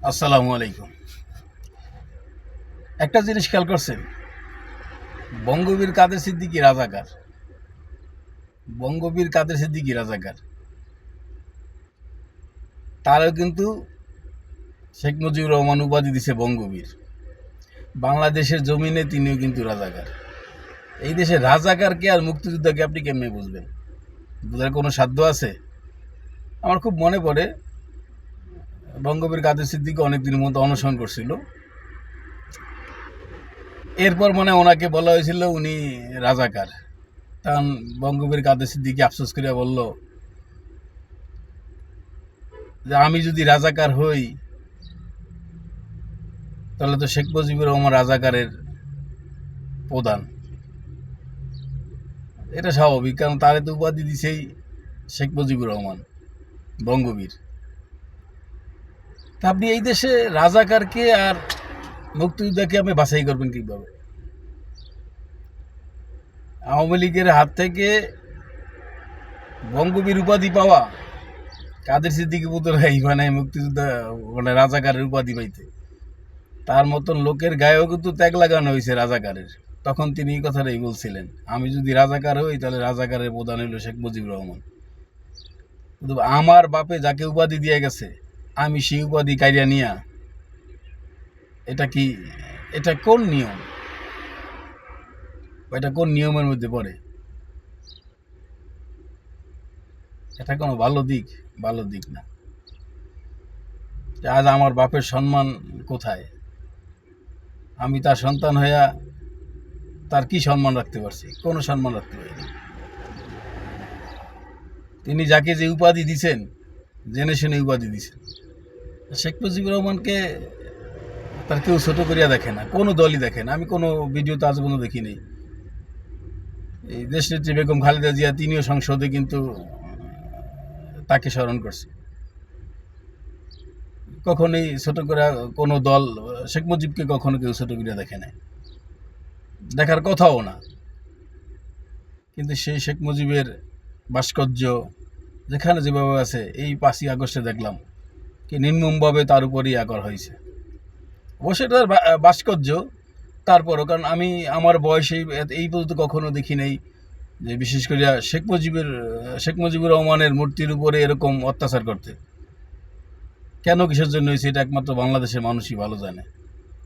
আসসালামু আলাইকুম। একটা জিনিস খেয়াল করছেন, বঙ্গবীর কাদের সিদ্দিকী রাজাকার। বঙ্গবীর কাদের সিদ্দিকী রাজাকার, তারও কিন্তু শেখ মুজিবুর রহমান উপাধি দিছে বঙ্গবীর। বাংলাদেশের জমিনে তিনিও কিন্তু রাজাকার। এই দেশে রাজাকারকে আর মুক্তিযোদ্ধাকে আপনি কেমনে বুঝবেন? বোঝার কোনো সাধ্য আছে? আমার খুব মনে পড়ে, বঙ্গবীর কাদের সিদ্দিকী অনেকদিনের মতো অনশন করছিল। এরপর মনে ওনাকে বলা হয়েছিল উনি রাজাকার। তখন বঙ্গবীর কাদের সিদ্দিকী আফসোস করে বলল যে আমি যদি রাজাকার হই তাহলে তো শেখ মুজিবুর রহমান রাজাকারের প্রধান। এটা স্বাভাবিক, কারণ তারে তো উপাধি দিছেই শেখ মুজিবুর রহমান, বঙ্গবীর। তা আপনি এই দেশে রাজাকারকে আর মুক্তিযোদ্ধাকে আপনি বাছাই করবেন কীভাবে? আওয়ামী লীগের হাত থেকে বঙ্গবীর উপাধি পাওয়া কাদের সিদ্দিকী পুত্র মানে মুক্তিযোদ্ধা মানে রাজাকারের উপাধি পাইতে, তার মতন লোকের গায়েও কিন্তু ত্যাগ লাগানো হয়েছে রাজাকারের। তখন তিনি এই কথাটাই বলছিলেন, আমি যদি রাজাকার হই তাহলে রাজাকারের প্রধান হইল শেখ মুজিবুর রহমান। কিন্তু আমার বাপে যাকে উপাধি দিয়ে গেছে আমি সেই উপাধি কাইরিয়া নিয়া, এটা কি, এটা কোন নিয়ম? এটা কোন নিয়মের মধ্যে পড়ে? এটা কোনো ভালো দিক? ভালো দিক না। আজ আমার বাপের সম্মান কোথায়? আমি তার সন্তান হইয়া তার কি সম্মান রাখতে পারছি? কোনো সম্মান রাখতে পারিনি। তিনি যাকে যে উপাধি দিছেন জেনে শুনে উপাধি দিছেন। শেখ মুজিবুর রহমানকে তার কেউ ছোট করিয়া দেখে না, কোনো দলই দেখে না। আমি কোনো ভিডিও তো আজ পর্যন্ত দেখিনি। এই দেশনেত্রী বেগম খালেদা জিয়া তিনিও সংসদে কিন্তু তাকে স্মরণ করছে। কখনোই ছোট করে কোনো দল শেখ মুজিবকে কখনো কেউ ছোট করিয়া দেখে নাই, দেখার কথাও না। কিন্তু সেই শেখ মুজিবের ভাস্কর্য যেখানে যেভাবে আছে, এই 5ই আগস্টে দেখলাম কি নির্মমভাবে তার উপরই করা হয়েছে। অবশ্যই তার ভাস্কর্য, তারপরও কারণ আমি আমার বয়সে এই পর্যন্ত কখনো দেখি নাই যে বিশেষ করে শেখ মুজিবুর রহমানের মূর্তির উপরে এরকম অত্যাচার করতে। কেন, কিসের জন্য হয়েছে, এটা একমাত্র বাংলাদেশের মানুষই ভালো জানে।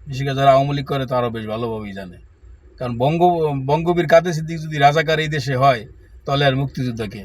বিশেষ করে যারা আওয়ামী লীগ করে তারাও বেশ ভালোভাবেই জানে। কারণ বঙ্গবীর কাদের সিদ্দিকী যদি রাজাকার এই দেশে হয় তাহলে আর মুক্তিযোদ্ধা কে?